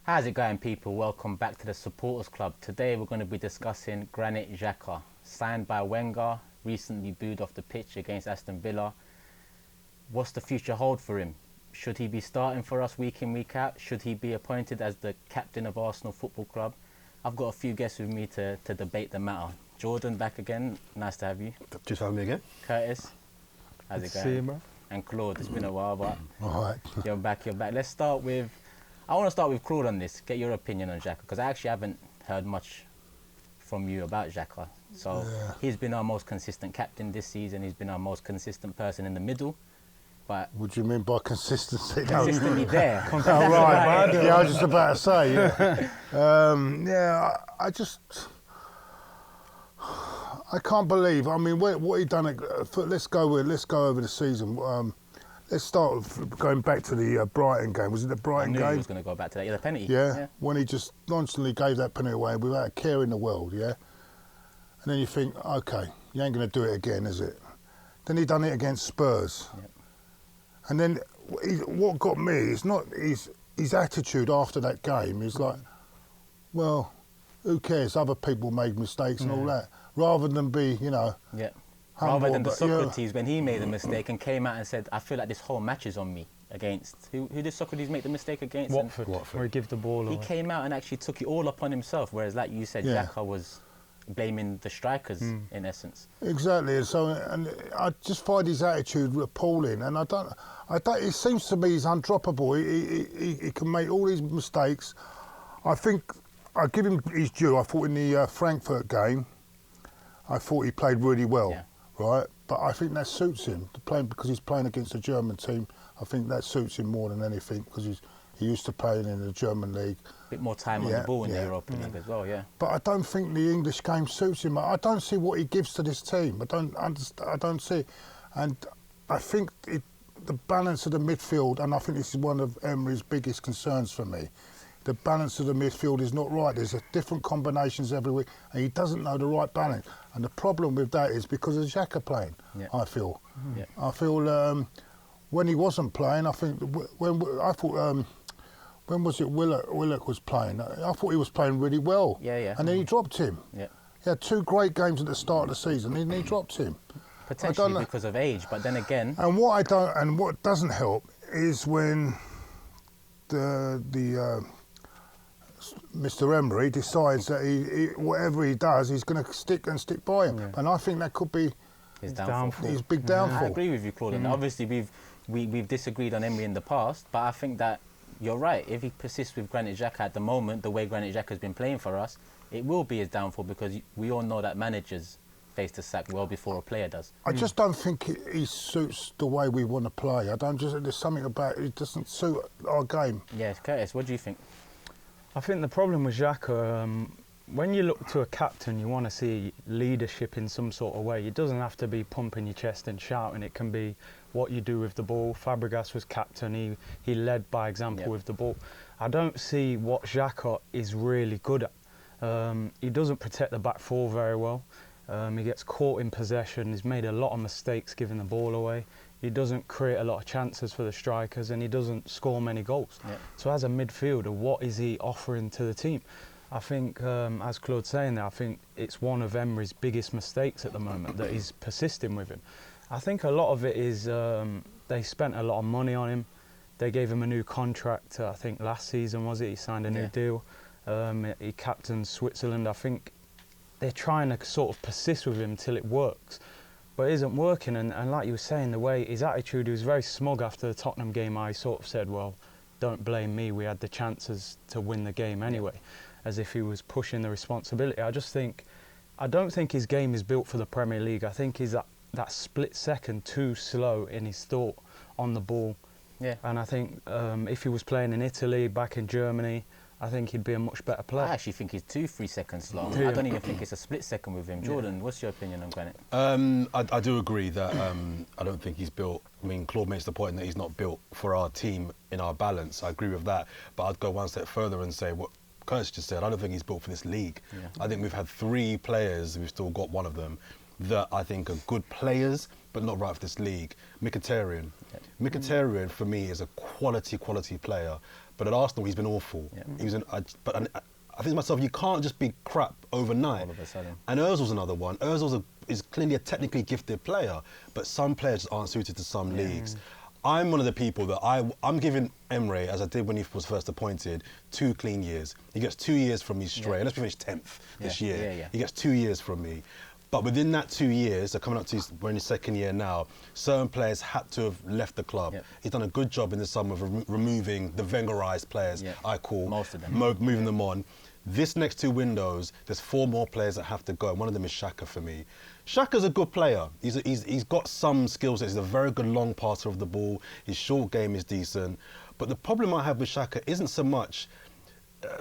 How's it going, people? Welcome back to the Supporters Club. Today we're going to be discussing Granit Xhaka, signed by Wenger, recently booed off the pitch against Aston Villa. What's the future hold for him? Should he be starting for us week in, week out? Should he be appointed as the captain of Arsenal Football Club? I've got a few guests with me to debate the matter. Jordan, back again. Nice to have you. Just having me again. Curtis, how's it going? See you, bro. And Claude, it's been a while, but All right. you're back. Let's start with... I want to start with Claude on this, get your opinion on Xhaka, because I actually haven't heard much from you about Xhaka. So he's been our most consistent captain this season. He's been our most consistent person in the middle. But What do you mean by consistency? consistently there. Oh, right. Yeah, I was just about to say. Yeah. I can't believe. I mean, what he done. Let's go over the season. Let's start with going back to the Brighton game. Was it the Brighton game? I knew he was going to go back to that. Yeah, the penalty. Yeah, when he just nonchalantly gave that penalty away without a care in the world, yeah? And then you think, OK, you ain't going to do it again, is it? Then he done it against Spurs. Yep. And then what got me is not his attitude after that game. He's like, well, who cares? Other people made mistakes and all that. Rather than be, Yeah. Rather than the Socrates when he made a mistake and came out and said, I feel like this whole match is on me against... Who did Socrates make the mistake against? Watford. Where he gave the ball away. He came out and actually took it all upon himself, whereas like you said, Xhaka was blaming the strikers in essence. Exactly, and I just find his attitude appalling, and I don't. It seems to me he's undroppable. He can make all these mistakes. I think I give him his due. I thought in the Frankfurt game, I thought he played really well. Yeah. Right, but I think that suits him because he's playing against a German team. I think that suits him more than anything because he used to play in the German league. A bit more time on the ball in the European league as well, yeah. But I don't think the English game suits him. I don't see what he gives to this team. I don't see, and I think the balance of the midfield, and I think this is one of Emery's biggest concerns for me. The balance of the midfield is not right. There's different combinations every week, and he doesn't know the right balance. And the problem with that is because of Xhaka playing, I feel. Yeah. I feel when he wasn't playing, I think, when was it Willock was playing? I thought he was playing really well. Yeah. And then he dropped him. Yeah. He had 2 great games at the start of the season, and he dropped him. Potentially because of age, but then again... And what doesn't help is when the Mr. Emery decides that he whatever he does, he's going to stick by him, and I think that could be his downfall. His big downfall. I agree with you, Claude. And obviously, we've disagreed on Emery in the past, but I think that you're right. If he persists with Granit Xhaka at the moment, the way Granit Xhaka has been playing for us, it will be his downfall because we all know that managers face the sack well before a player does. I just don't think he suits the way we want to play. There's something about it doesn't suit our game. Yes, Curtis, what do you think? I think the problem with Xhaka, when you look to a captain, you want to see leadership in some sort of way. It doesn't have to be pumping your chest and shouting. It can be what you do with the ball. Fabregas was captain. He led by example with the ball. I don't see what Xhaka is really good at. He doesn't protect the back four very well. He gets caught in possession. He's made a lot of mistakes giving the ball away. He doesn't create a lot of chances for the strikers, and he doesn't score many goals. Yep. So as a midfielder, what is he offering to the team? I think, as Claude's saying there, I think it's one of Emery's biggest mistakes at the moment, that he's persisting with him. I think a lot of it is they spent a lot of money on him. They gave him a new contract, I think last season, was it? He signed a new deal. He captained Switzerland. I think they're trying to sort of persist with him till it works. But it isn't working, and like you were saying, the way his attitude, he was very smug after the Tottenham game. I sort of said, well, don't blame me, we had the chances to win the game anyway, as if he was pushing the responsibility. I don't think his game is built for the Premier League. I think he's that split second too slow in his thought on the ball. Yeah. And I think if he was playing in Italy, back in Germany, I think he'd be a much better player. I actually think he's 2-3 seconds slow. I don't even think it's a split second with him. Jordan, what's your opinion on Granit? I do agree that I don't think he's built... I mean, Claude makes the point that he's not built for our team in our balance. I agree with that. But I'd go one step further and say what Curtis just said. I don't think he's built for this league. Yeah. I think we've had 3 players, we've still got one of them, that I think are good players, but not right for this league. Mkhitaryan. Mkhitaryan, for me, is a quality player. But at Arsenal, he's been awful. He was I think to myself, you can't just be crap overnight. All of a sudden. And Ozil's another one. Ozil is clearly a technically gifted player, but some players aren't suited to some leagues. I'm one of the people that I'm giving Emre, as I did when he was first appointed, 2 clean years. He gets 2 years from me straight. Let's finish 10th this year. He gets 2 years from me. But within that 2 years, so coming up to we're in his second year now, certain players had to have left the club. He's done a good job in the summer of removing the Wengerized players, I call. Most of them. Moving them on. This next 2 windows, there's 4 more players that have to go. One of them is Xhaka for me. Xhaka's a good player. He's got some skills. He's a very good long passer of the ball. His short game is decent. But the problem I have with Xhaka isn't so much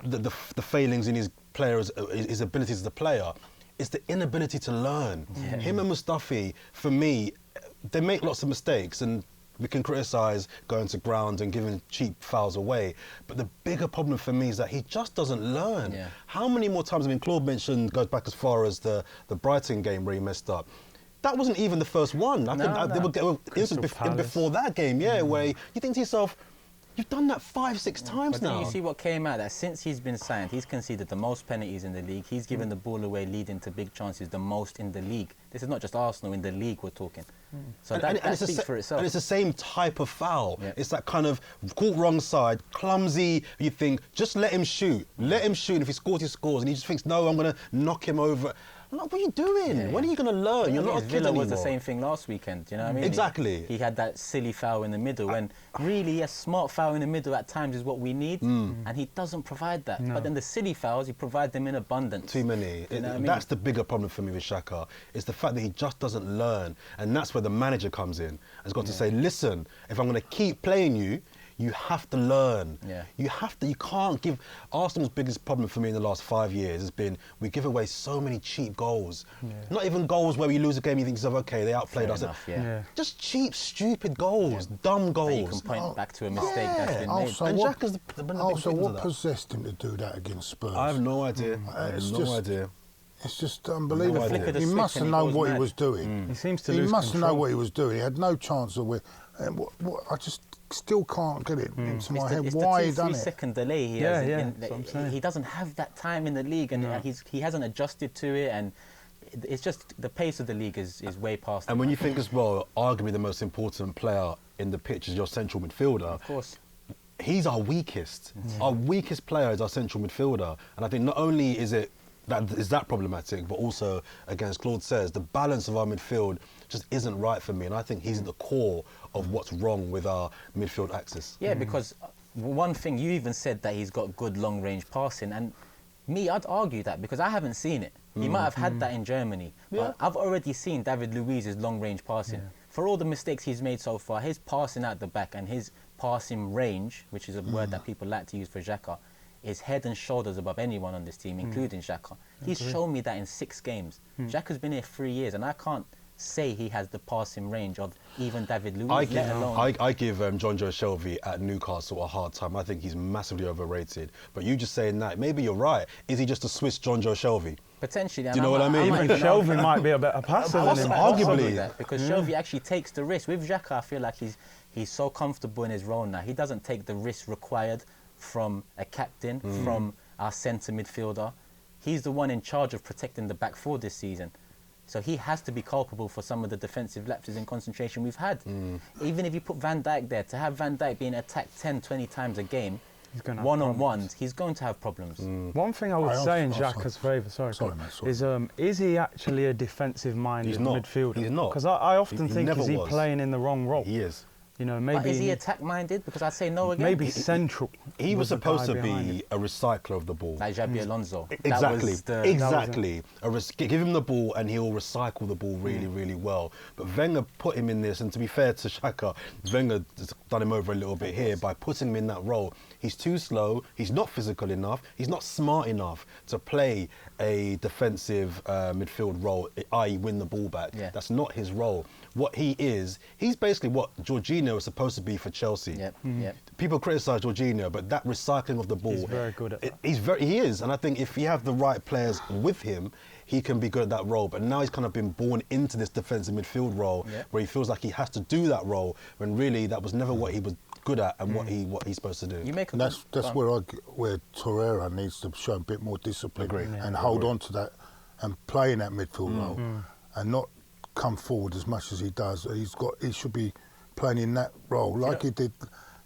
the failings in his abilities as a player. It's the inability to learn. Him and Mustafi, for me, they make lots of mistakes, and we can criticise going to ground and giving cheap fouls away. But the bigger problem for me is that he just doesn't learn. How many more times, Claude mentioned, goes back as far as the Brighton game where he messed up. That wasn't even the first one. This was before that game, where you think to yourself, you've done that 5-6 times now. You see what came out, that since he's been signed, he's conceded the most penalties in the league. He's given the ball away, leading to big chances, the most in the league. This is not just Arsenal, in the league we're talking. So that speaks for itself. And it's the same type of foul. It's that kind of caught wrong side, clumsy. You think, just let him shoot. Let him shoot. If he scores, he scores. And he just thinks, no, I'm going to knock him over. Like, what are you doing? When are you going to learn? You're not a kid Villa anymore. was the same thing last weekend, you know what I mean? Exactly. He had that silly foul in the middle, and really a smart foul in the middle at times is what we need, and he doesn't provide that. But then the silly fouls, he provides them in abundance. Too many. You know what I mean? That's the bigger problem for me with Xhaka. It's the fact that he just doesn't learn, and that's where the manager comes in. Has got to say, listen, if I'm going to keep playing you, you have to learn. You can't give. Arsenal's biggest problem for me in the last 5 years has been we give away so many cheap goals. Not even goals where we lose a game, you think to yourself, okay, they outplayed us. Just cheap, stupid goals, dumb goals. That you can point back to a mistake that's been made. And Xhaka's the what possessed him to do that against Spurs? I have no idea. It's just unbelievable. No, he must have known what he was doing. He seems to He lose must have control. known what he was doing. He had no chance of winning. I just still can't get it into my head why he done it. 2-3 second delay he Yeah, has. yeah, that's what I'm saying. He doesn't have that time in the league, and he hasn't adjusted to it, and it's just the pace of the league is way past. And when you think as well, arguably the most important player in the pitch is your central midfielder. Of course. He's our weakest. Our weakest player is our central midfielder. And I think not only is that problematic, but also, again, as Claude says, the balance of our midfield just isn't right for me. And I think he's at the core of what's wrong with our midfield axis. Yeah, because one thing, you even said that he's got good long-range passing, and me, I'd argue that because I haven't seen it. He might have had that in Germany, but I've already seen David Luiz's long-range passing. For all the mistakes he's made so far, his passing out the back and his passing range, which is a word that people like to use for Xhaka, is head and shoulders above anyone on this team, including Xhaka. He's shown me that in 6 games. Xhaka's been here 3 years, and I can't say he has the passing range of even David Luiz, let alone... I give Jonjo Shelvey at Newcastle a hard time. I think he's massively overrated. But you just saying that, maybe you're right. Is he just a Swiss Jonjo Shelvey? Potentially. Do you know what I mean? Even Shelvey might be a better passer than him. Arguably. Because Shelvey actually takes the risk. With Xhaka, I feel like he's so comfortable in his role now. He doesn't take the risk required from a captain, from our centre midfielder. He's the one in charge of protecting the back four this season. So he has to be culpable for some of the defensive lapses in concentration we've had. Even if you put Van Dijk there, to have Van Dijk being attacked 10, 20 times a game, one-on-ones, he's going to have problems. One thing I would say in Xhaka's favour, is he actually a defensive-minded midfielder? He's not. Because I often think, is he playing in the wrong role? He is. You know, maybe. But is he attack-minded? Because I'd say no again. Maybe central. He was supposed to be a recycler of the ball. Like Xabi Alonso. Exactly. Exactly. Give him the ball and he'll recycle the ball really, really well. But Wenger put him in this, and to be fair to Xhaka, Wenger has done him over a little bit here by putting him in that role. He's too slow. He's not physical enough. He's not smart enough to play a defensive midfield role, i.e. win the ball back. That's not his role. What he is, he's basically what Jorginho is supposed to be for Chelsea. People criticise Jorginho, but that recycling of the ball, he's very good at that. He is, and I think if you have the right players with him, he can be good at that role. But now he's kind of been born into this defensive midfield role where he feels like he has to do that role when really that was never what he was good at and what he's supposed to do. You make a that's where Torreira needs to show a bit more discipline and hold on to that and play in that midfield role and not come forward as much as he does. He should be playing in that role like he did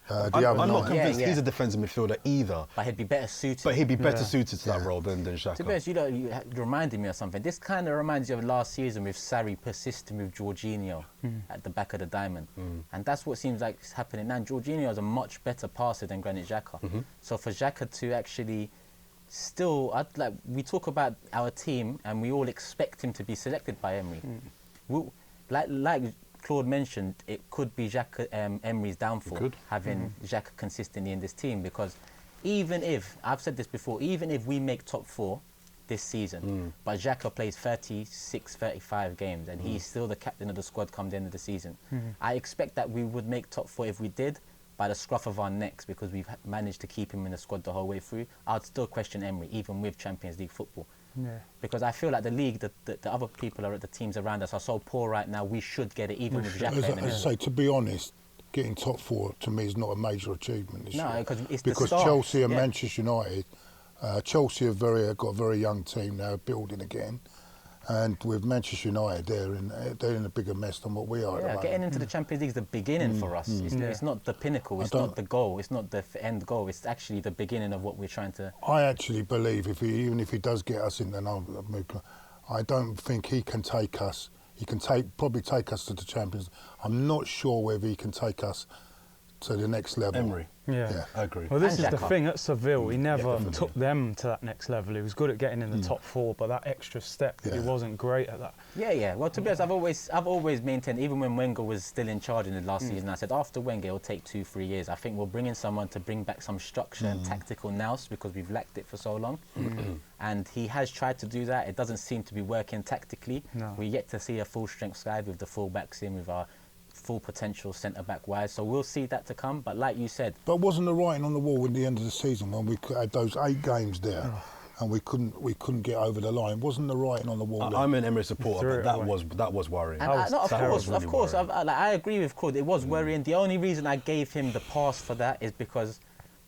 the other I'm night. not convinced he's a defensive midfielder either. But he'd be better suited. But he'd be better suited to that role than Xhaka. To be honest, you reminded me of something. This kind of reminds you of last season with Sarri persisting with Jorginho at the back of the diamond. And that's what seems like is happening now. Jorginho is a much better passer than Granit Xhaka. So for Xhaka to actually still, we talk about our team and we all expect him to be selected by Emery. Like Claude mentioned, it could be Emery's downfall, having Xhaka consistently in this team, because even if, I've said this before, even if we make top 4 this season, but Xhaka plays 36, 35 games and he's still the captain of the squad come the end of the season, I expect that we would make top 4 if we did, by the scruff of our necks, because we've managed to keep him in the squad the whole way through. I'd still question Emery, even with Champions League football. Because I feel like the league, the other people, the teams around us are so poor right now, we should get it, even with Xhaka in the middle. As I say, to be honest, getting top 4 to me is not a major achievement this year. Because it's because the start. Chelsea and Manchester United, Chelsea have got a very young team now, building again. And with Manchester United, they're in a bigger mess than what we are at the moment. Getting into the Champions League is the beginning for us. It's not the pinnacle, it's not the goal, it's not the end goal, it's actually the beginning of what we're trying to... I actually believe, even if he does get us in, then I don't think he can take us. He can probably take us to the Champions. I'm not sure whether he can take us to the next level. Emery. Yeah, I agree. Well, this And is the Xhaka. thing at Seville. He never took them to that next level. He was good at getting in the top 4, but that extra step, he wasn't great at that. Yeah. Well, to be honest, I've always maintained, even when Wenger was still in charge in the last season, I said after Wenger it'll take 2-3 years. I think we'll bring in someone to bring back some structure and tactical nous, because we've lacked it for so long. And he has tried to do that. It doesn't seem to be working tactically. No. We're yet to see a full strength side with the full backs in, with our full potential centre-back wise, so we'll see that to come. But like you said, But wasn't the writing on the wall at the end of the season when we had those 8 games there and we couldn't get over the line? Wasn't the writing on the wall? I'm an Emery supporter, but away. that was worrying. and of course, worrying. I agree with Claude. It was worrying. The only reason I gave him the pass for that is because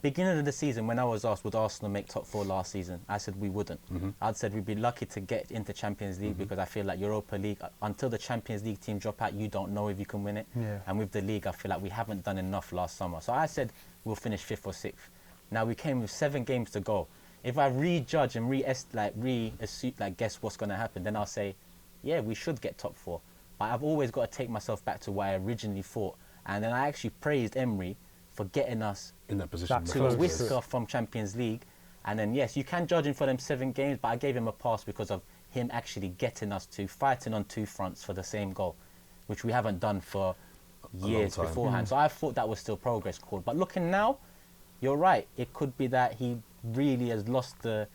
beginning of the season, when I was asked would Arsenal make top 4 last season, I said we wouldn't. I'd said we'd be lucky to get into Champions League, because I feel like Europa League, until the Champions League team drop out, you don't know if you can win it. And with the league, I feel like we haven't done enough last summer. So I said we'll finish 5th or 6th. Now we came with 7 games to go. If I rejudge and guess what's going to happen, then I'll say, yeah, we should get top 4. But I've always got to take myself back to what I originally thought. And then I actually praised Emery for getting us in that position. to a whisker from Champions League. And then, yes, you can judge him for them 7 games, but I gave him a pass because of him actually getting us to fighting on 2 fronts for the same goal, which we haven't done for years beforehand. So I thought that was still progress, Claude. But looking now, you're right. It could be that he really has lost the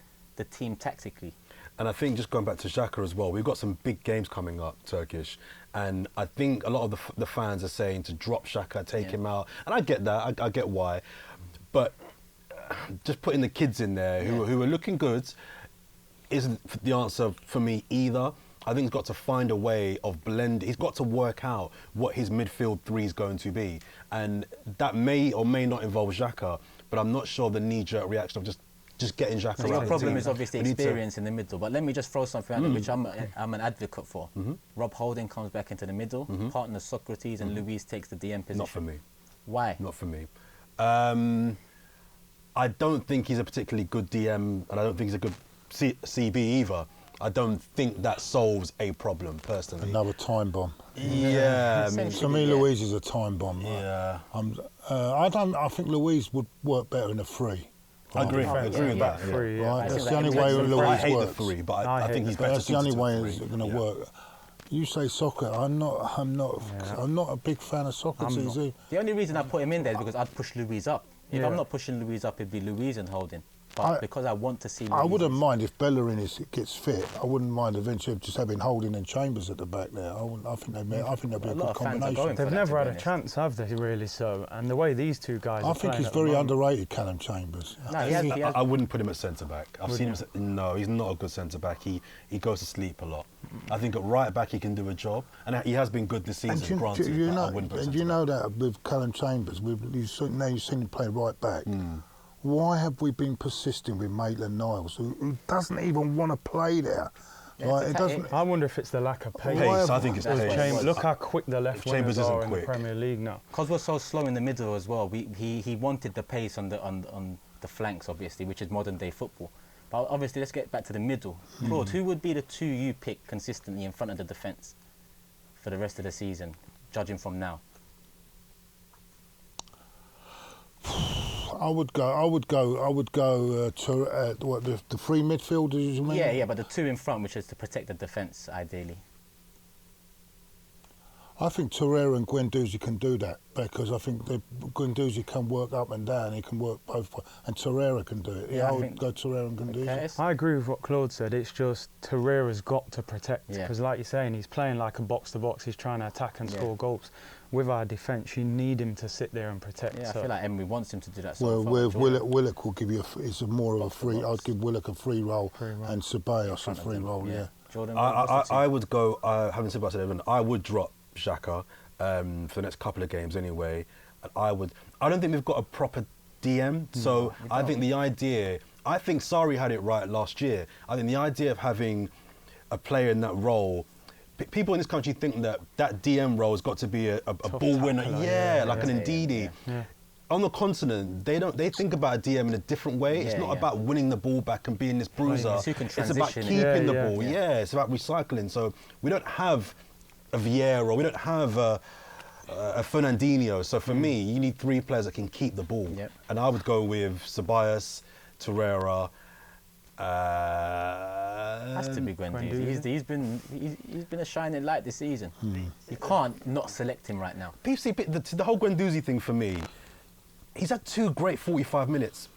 team tactically. And I think, just going back to Xhaka as well, we've got some big games coming up, Turkish, and I think a lot of the fans are saying to drop Xhaka, take him out, and I get that, I get why, but just putting the kids in there who are looking good isn't the answer for me either. I think he's got to find a way of blending. He's got to work out what his midfield 3 is going to be, and that may or may not involve Xhaka, but I'm not sure the knee-jerk reaction of just getting Xhaka out. Your of the problem team. is obviously experience in the middle. But let me just throw something out there, which I'm an advocate for. Rob Holding comes back into the middle, partners Socrates, and Luis takes the DM position. Not for me. Why? Not for me. I don't think he's a particularly good DM, and I don't think he's a good CB either. I don't think that solves a problem, personally. Another time bomb. Yeah. To me, Louise is a time bomb. Yeah. I think Louise would work better in a 3. I agree. I agree with that. Free, Right? I That's think the only that way influences Louise I hate works. the 3, but I I think hate he's the better. That's the only suited to way the it's 3. going to Yeah. work. You say soccer. I'm not a big fan of Socrates. The only reason I put him in there is because I'd push Louise up. If I'm not pushing Louise up, it'd be Louise and Holding. but because I want to see I wouldn't Luiz's. mind if Bellerin gets fit. I wouldn't mind eventually just having Holding and Chambers at the back there. I think they'd be a A good lot of fans are combination. going for They've that, never to had be a honest. chance, have they, really? So, and the way these two guys I are think playing he's at the very moment- underrated, Callum Chambers. No, he has, I wouldn't put him at centre back. I've seen him. No, he's not a good centre back. He goes to sleep a lot. I think at right back he can do a job, and he has been good this And season. Granted, you but I know, wouldn't put and centre you back. know that with Callum Chambers, now you've seen him play right back. Why have we been persisting with Maitland-Niles, who doesn't even want to play there? Yeah, Like, it's it a- doesn't. I wonder if it's the lack of pace. Pace, I think it's That's pace. what it was. Look how quick the left Chambers wingers isn't are in the quick. Premier League now. Because we're so slow in the middle as well, he wanted the pace on the flanks, obviously, which is modern day football. But obviously, let's get back to the middle. Claude, who would be the two you pick consistently in front of the defence for the rest of the season, judging from now? I would go to what the three midfielders you mean? Yeah, but the two in front, which is to protect the defence, ideally. I think Torreira and Guendouzi can do that because I think Guendouzi can work up and down. He can work both ways, and Torreira can do it. Yeah, Yeah, I I would think- go Torreira and Guendouzi. Curtis? I agree with what Claude said. It's just Torreira's got to protect Yeah. because, like you're saying, he's playing like a box-to-box. He's trying to attack and Yeah. score goals. With our defence, you need him to sit there and protect. Yeah, I so feel like Emery wants him to do that. Well, So with far. Willock will give you it's more of a Box to free. box. I'd give Willock a free roll and Ceballos a front of free them, roll. Yeah. Jordan, I would go, having said what I said, Evan, I would drop Xhaka for the next couple of games anyway. And I don't think we've got a proper DM. So I think I think Sarri had it right last year. I think the idea of having a player in that role, people in this country think that DM role has got to be a ball winner. tackler, Yeah, yeah, like an yeah, Ndidi. yeah. On the continent, they think about a DM in a different way. It's Yeah, not yeah. about winning the ball back and being this bruiser. It's who can It's about transition. keeping Yeah, the yeah. ball. Yeah. Yeah, it's about recycling. So we don't have a Vieira, we don't have a Fernandinho. So for me, you need three players that can keep the ball. Yep. And I would go with Ceballos, Torreira. has to be Guendouzi. He's been a shining light this season. You can't not select him right now. The whole Guendouzi thing for me, he's had two great 45 minutes.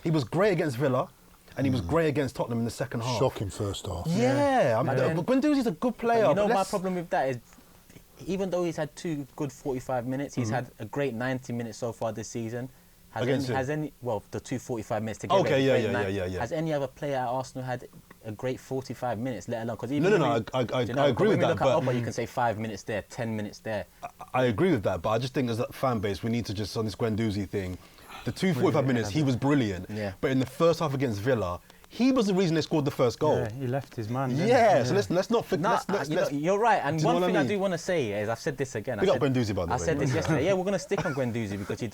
He was great against Villa, and he was great against Tottenham in the second half. Shocking first half. Yeah, But then- Guendouzi's a good player. But you know but my let's- problem with that is, even though he's had two good 45 minutes, he's had a great 90 minutes so far this season. Against who? The two 45 minutes together. Okay, a great yeah. 90. Has any other player at Arsenal had a great 45 minutes, let alone? Because No, I agree with that, But you can say 5 minutes there, 10 minutes there. I agree with that, but I just think as a fan base, we need to just, on this Guendouzi thing, the two 45 minutes, he was brilliant. Yeah. But in the first half against Villa, he was the reason they scored the first goal. Yeah, he left his man. didn't he? Yeah, so let's not forget. You're right. And Do you know one what I thing I mean? do want to say is, I've said this again. Big up Guendouzi, by the I way, said this man. yesterday. Yeah, we're going to stick on Guendouzi because he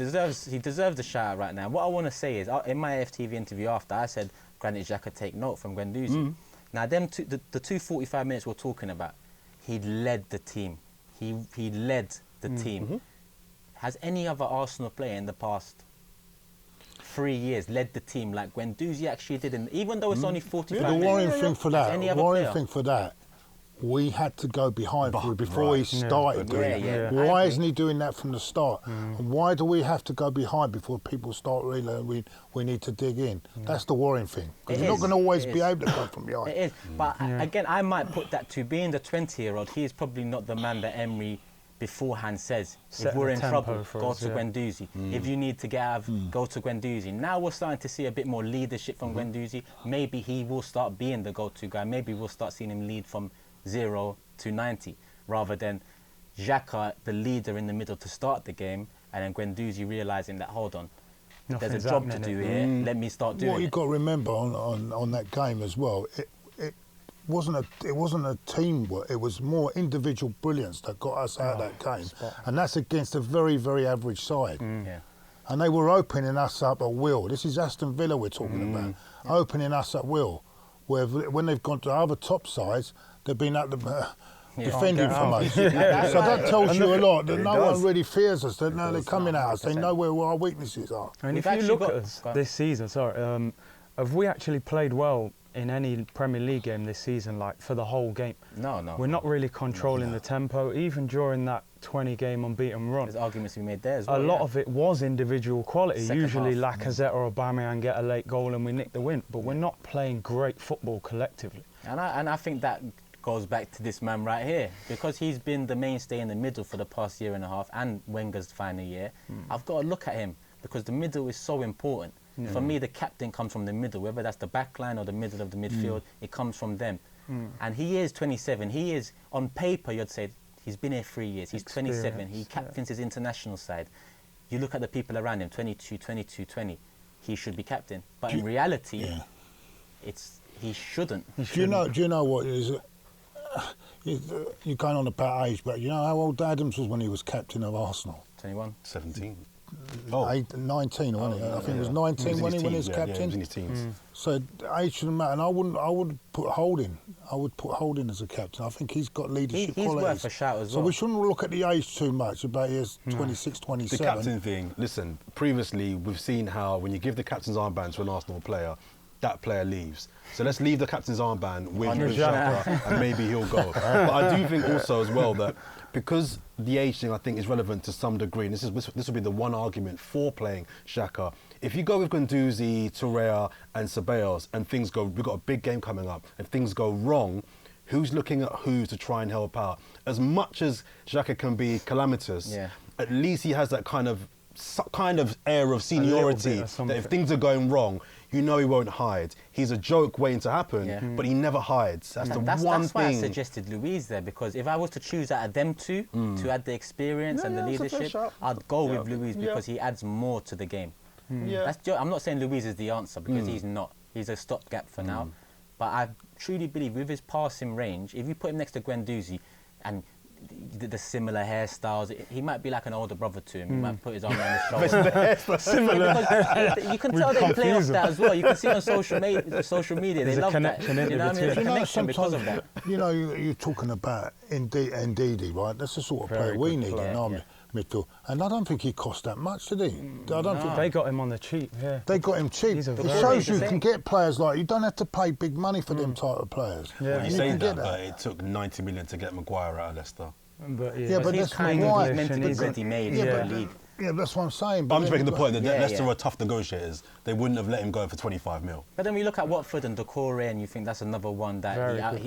deserves the shout out right now. What I want to say is, in my AFTV interview after, I said, Granit Xhaka, take note from Guendouzi. Now, the two 45 minutes we're talking about, he led the team. He led the team. Has any other Arsenal player in the past 3 years led the team like Guendouzi actually did? And even though it's only 45 The minutes. worrying thing for that, Any other worrying player? thing for that, we had to go behind before he right. started doing Yeah, it. yeah. Why I agree. isn't he doing that from the start? And why do we have to go behind before people start realising we need to dig in? That's the worrying thing. Because It you're not is, going to always it be is. able to come from behind. It is. But again, I might put that to being the 20-year-old, he is probably not the man that Emery beforehand says, if Setting we're the in tempo trouble, for go us, to yeah. Guendouzi. If you need to get out, go to Guendouzi. Now we're starting to see a bit more leadership from Guendouzi. Maybe he will start being the go-to guy. Maybe we'll start seeing him lead from 0 to 90, rather than Xhaka, the leader in the middle to start the game, and then Guendouzi realising that, hold on, Nothing's there's a job to happening do here. here. Let me start doing What it. you've got to remember on that game as well, it wasn't a teamwork. It was more individual brilliance that got us out of that game, and that's against a very, very average side. Yeah. And they were opening us up at will. This is Aston Villa we're talking about, opening us at will. Where when they've gone to other top sides, they've been at the defending Can't from get us. out. So that tells you a lot. That It no does. one really fears us. That no, they're coming at us. They 100%. know where our weaknesses are. And We've if you actually look got- at us Go on. this season, have we actually played well in any Premier League game this season, like for the whole game. No. We're not really controlling the tempo, even during that 20-game unbeaten run. There's arguments to be made there as well. A lot of it was individual quality. Second Usually half. Lacazette or Aubameyang get a late goal and we nick the win, but we're not playing great football collectively. And I think that goes back to this man right here, because he's been the mainstay in the middle for the past year and a half and Wenger's final year. I've got to look at him because the middle is so important. For me, the captain comes from the middle, whether that's the back line or the middle of the midfield, it comes from them. And he is 27. He is, on paper, you'd say, he's been here 3 years. He's 27. He captains his international side. You look at the people around him, 22, 22, 20. He should be captain. But in reality, he shouldn't. Do you know what is it? You're going on about age, but you know how old Adams was when he was captain of Arsenal? 21. 17. 19, wasn't he? I think it was 19 when he was captain. Yeah, he was in his teens. So age shouldn't matter. And I would put Holding. I would put Holding as a captain. I think he's got leadership He's qualities. worth a shout as so well. we shouldn't look at the age too much. About his 26, 27. The captain thing, listen, previously we've seen how when you give the captain's armband to an Arsenal player, that player leaves. So let's leave the captain's armband with Xhaka and maybe he'll go. But I do think also as well that because the age thing I think is relevant to some degree, and this will be the one argument for playing Xhaka. If you go with Guendouzi, Torreira and Ceballos and things go, we've got a big game coming up, if things go wrong, who's looking at who to try and help out? As much as Xhaka can be calamitous, at least he has that kind of air of seniority that if things are going wrong, you know he won't hide. He's a joke waiting to happen, but he never hides. That's one thing. That's why I suggested Luiz there, because if I was to choose out of them two to add the experience and the leadership, I'd go with Luiz because he adds more to the game. I'm not saying Luiz is the answer because he's not. He's a stopgap for now. But I truly believe with his passing range, if you put him next to Guendouzi and the similar hairstyles, he might be like an older brother to him. He might put his arm on his shoulder. Similar. You can tell they play off that as well. You can see on social media, they love that. You know what I mean? There's a connection because of that. You know, you're talking about Ndidi, right? That's the sort of player we need in our midfield. And I don't think he cost that much, did he? I don't think they got him on the cheap. They got him cheap. It shows you can get players like you don't have to pay big money for them type of players. Well, you say that, but it took 90 million to get Maguire out of Leicester. But but he's that's kind why. of meant to be ready-made for the league. Yeah, that's what I'm saying. I'm just making the point that Leicester are tough negotiators. They wouldn't have let him go for 25 mil. But then we look at Watford and Decore, and you think that's another one that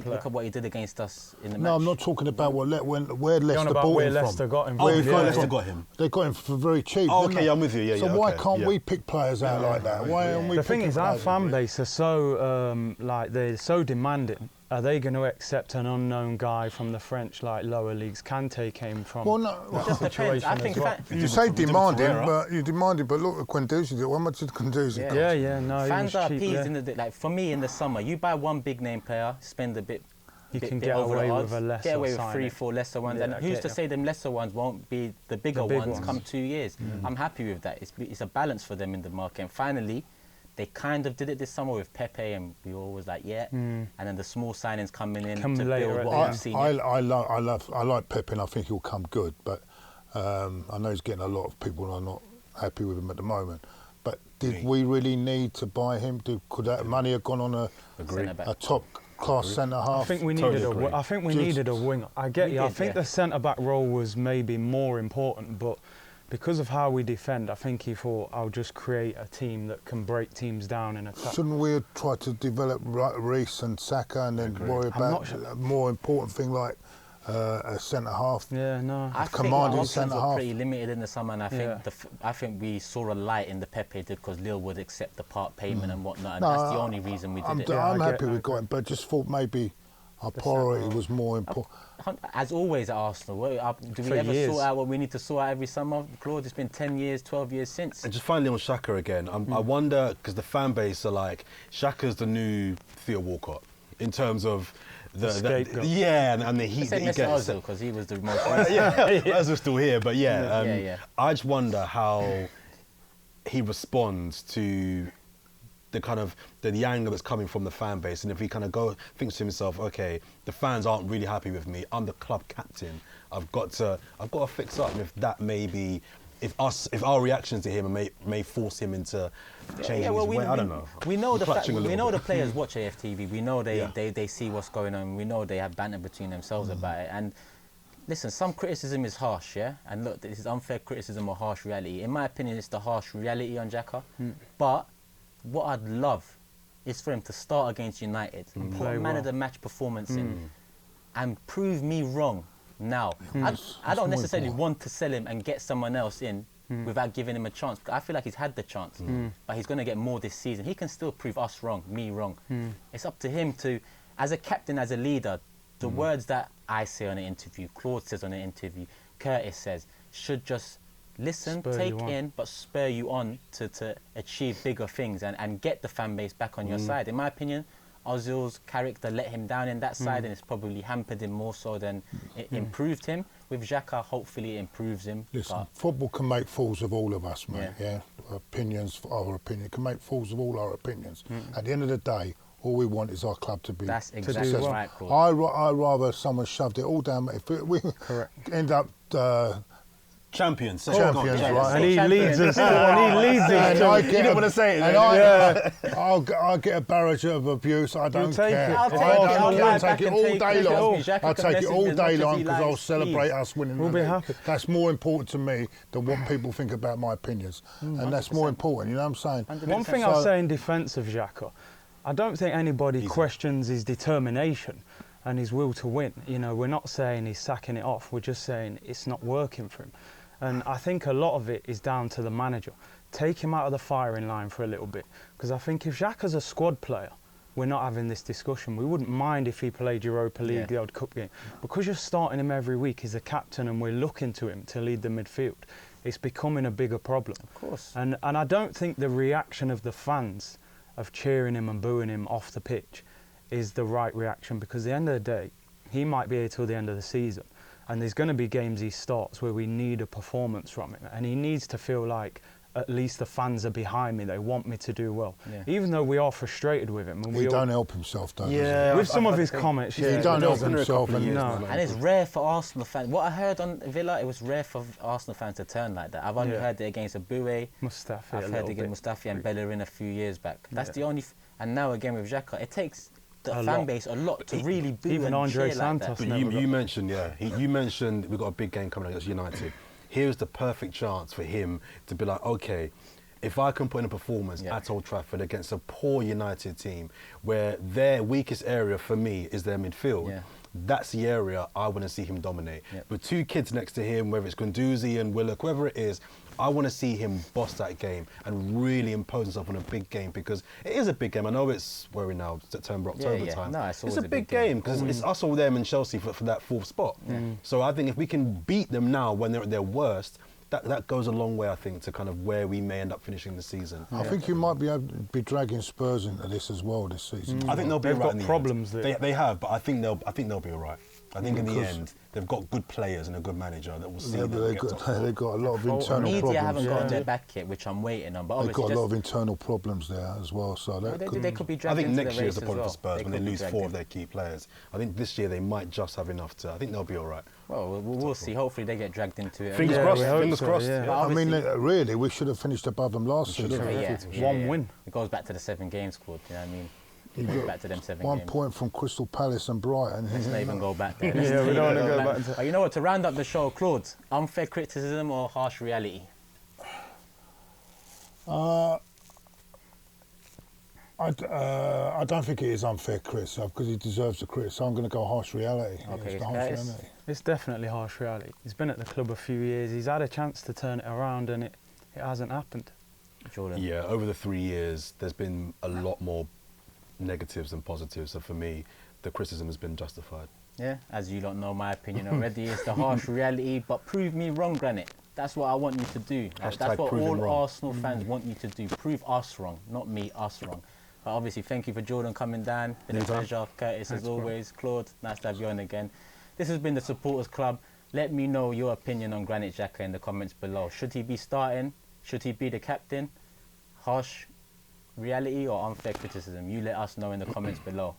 look at what he did against us in the match. No, I'm not talking about where Leicester bought where him Leicester from. got him Where from. Leicester got him. They got him for very cheap. Oh, okay, I'm with you. So why can't we pick players out like that? Why aren't we? The thing is, our fan base are so they're so demanding. Are they going to accept an unknown guy from the French lower leagues? Kante came from Just depends. I think you say demanding, but look at Guendouzi. How much did Guendouzi cost? No. Fans are appeased for me in the summer. You buy one big name player, spend a bit. You can get away with a lesser. Get away with 3-4 lesser ones, and who's to say them lesser ones won't be the bigger ones come 2 years? I'm happy with that. It's a balance for them in the market. And finally, they kind of did it this summer with Pepe, and we were always like, and then the small signings coming in to build what we've seen. I like Pepe, and I think he'll come good, but I know he's getting a lot of people who are not happy with him at the moment. But did we really need to buy him? Could that money have gone on a top class centre half? I think we needed a winger. I get you. I think the centre back role was maybe more important, but because of how we defend, I think he thought, I'll just create a team that can break teams down in attack. Shouldn't we try to develop Reece and Xhaka and then worry about a more important thing like a centre half? I think our options were pretty limited in the summer, and I think we saw a light in the Pepe did because Lille would accept the part payment and whatnot, and that's the only reason we did it. I'm happy we got him, but just thought maybe our priority was more important. As always at Arsenal, do we ever sort out what we need to sort out every summer? Claude, it's been 10 years, 12 years since. And just finally on Xhaka again, I wonder, because the fan base are like, Xhaka's the new Theo Walcott in terms of and the heat that he gets. Because he was the most as we're still here, but I just wonder how he responds to the kind of the anger that's coming from the fan base, and if he kind of thinks to himself, okay, the fans aren't really happy with me. I'm the club captain. I've got to fix up. And if that maybe if our reactions to him may force him into changing his way. I don't know. We know I'm the players watch AFTV. We know they see what's going on. We know they have banter between themselves about it. And listen, some criticism is harsh, yeah? And look, this is unfair criticism or harsh reality. In my opinion, it's the harsh reality on Xhaka. But what I'd love is for him to start against United and put a man of the match performance in and prove me wrong now. I don't necessarily want to sell him and get someone else in without giving him a chance. I feel like he's had the chance, but he's going to get more this season. He can still prove us wrong, me wrong. It's up to him to, as a captain, as a leader, the words that I say on an interview, Claude says on an interview, Curtis says, should just listen, take in, but spur you on to achieve bigger things and get the fan base back on your side. In my opinion, Ozil's character let him down in that side, and it's probably hampered him more so than it improved him. With Xhaka, hopefully it improves him. Listen, football can make fools of all of us, mate. Yeah, opinions, our opinion, it can make fools of all our opinions. At the end of the day, all we want is our club to be. That's exactly right, Claude. I rather someone shoved it all down. If we end up champions, right? And he leads us. And he leads us. You don't want to say it. I'll get a barrage of abuse. I don't care. I'll take it all day long. I'll take it all day long because I'll celebrate us winning. We'll be happy. That's more important to me than what people think about my opinions, and that's more important. You know what I'm saying? One thing I'll say in defence of Xhaka, I don't think anybody questions his determination and his will to win. You know, we're not saying he's sacking it off. We're just saying it's not working for him. And I think a lot of it is down to the manager. Take him out of the firing line for a little bit. Because I think if Xhaka's a squad player, we're not having this discussion. We wouldn't mind if he played Europa League, the old cup game. Because you're starting him every week, he's a captain and we're looking to him to lead the midfield. It's becoming a bigger problem. Of course. And I don't think the reaction of the fans of cheering him and booing him off the pitch is the right reaction, because at the end of the day, he might be here till the end of the season. And there's going to be games he starts where we need a performance from him. And he needs to feel like at least the fans are behind me. They want me to do well. Even though we are frustrated with him. And he don't help himself, does he? With some of his comments, he don't help himself. And it's rare for Arsenal fans. What I heard on Villa, it was rare for Arsenal fans to turn like that. I've only heard it against Aboué. Mustafi. I've heard it against Mustafi and Bellerin a few years back. That's the only... And now again with Xhaka, it takes the fan base a lot to really boo even and Andre cheer Santos. like But you mentioned, you mentioned we've got a big game coming against United. Here's the perfect chance for him to be like, okay, if I can put in a performance at Old Trafford against a poor United team where their weakest area for me is their midfield, that's the area I want to see him dominate. With two kids next to him, whether it's Guendouzi and Willock, whoever it is, I want to see him boss that game and really impose himself on a big game, because it is a big game. I know it's, where are we now, September, October time. No, it's a big game because it's us or them and Chelsea for that fourth spot. So I think if we can beat them now when they're at their worst, that goes a long way, I think, to kind of where we may end up finishing the season. I think you might be able to be dragging Spurs into this as well this season. I think they'll be They've all right got in the problems end. there. They have, but I think they'll be all right. I think in the end, they've got good players and a good manager that will see them. They've got a lot of internal problems. Media haven't got their back yet, which I'm waiting on. But they've got a lot of internal problems there as well. So they could be I dragged think into next the year's the race problem as for well. Spurs when they lose 4 of their key players. I think this year they might just have enough to. I think they'll be all right. Well, we'll see. Hopefully they get dragged into it. Fingers crossed. Fingers crossed. I mean, really, we should have finished above them last season. One win. It goes back to the 7 games, Claude. You know what I mean? Back to them 7 1 games. point from Crystal Palace and Brighton. Let's not even go back there. We don't want to go back to... You know what, to round up the show, Claude, unfair criticism or harsh reality? I don't think it is unfair criticism because he deserves the credit, so I'm going to go harsh reality. Okay, it's definitely harsh reality. He's been at the club a few years. He's had a chance to turn it around and it hasn't happened. Jordan. Yeah, over the 3 years, there's been a lot more negatives than positives. So for me, the criticism has been justified. Yeah, as you don't know my opinion already, it's the harsh reality, but prove me wrong, Granite. That's what I want you to do. That's what all Arsenal fans want you to do. Prove us wrong, not me, us wrong. But obviously, thank you for Jordan coming down. Been a pleasure. Curtis, as always. Claude, nice to have you on again. This has been the Supporters Club. Let me know your opinion on Granit Xhaka in the comments below. Should he be starting? Should he be the captain? Harsh reality or unfair criticism? You let us know in the comments below.